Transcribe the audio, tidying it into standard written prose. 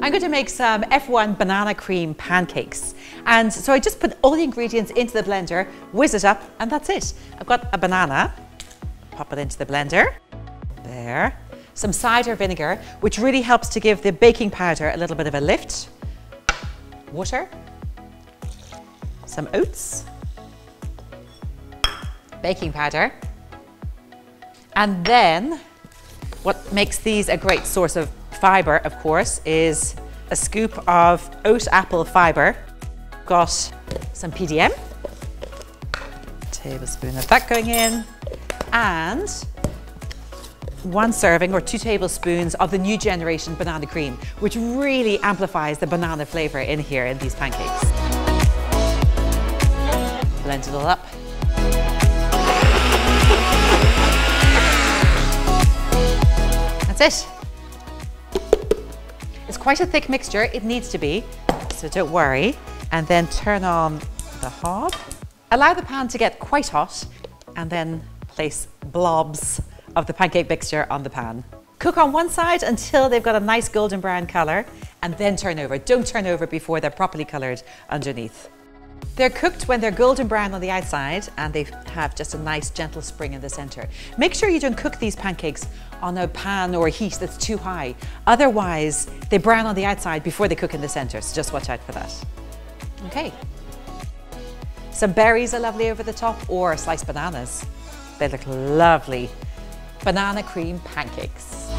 I'm going to make some F1 banana cream pancakes. And so I just put all the ingredients into the blender, whiz it up, and that's it. I've got a banana, pop it into the blender, there. Some cider vinegar, which really helps to give the baking powder a little bit of a lift. Water, some oats, baking powder, and then what makes these a great source of fibre, of course, is a scoop of oat apple fibre. Got some PDM, tablespoon of that going in, and 1 serving or 2 tablespoons of the new generation banana cream, which really amplifies the banana flavour in here in these pancakes. Blend it all up. That's it. It's quite a thick mixture, it needs to be, so don't worry. And then turn on the hob. Allow the pan to get quite hot and then place blobs of the pancake mixture on the pan. Cook on one side until they've got a nice golden brown colour and then turn over. Don't turn over before they're properly coloured underneath. They're cooked when they're golden brown on the outside and they have just a nice gentle spring in the centre. Make sure you don't cook these pancakes on a pan or a heat that's too high. Otherwise, they brown on the outside before they cook in the centre, so just watch out for that. Okay. Some berries are lovely over the top, or sliced bananas. They look lovely. Banana cream pancakes.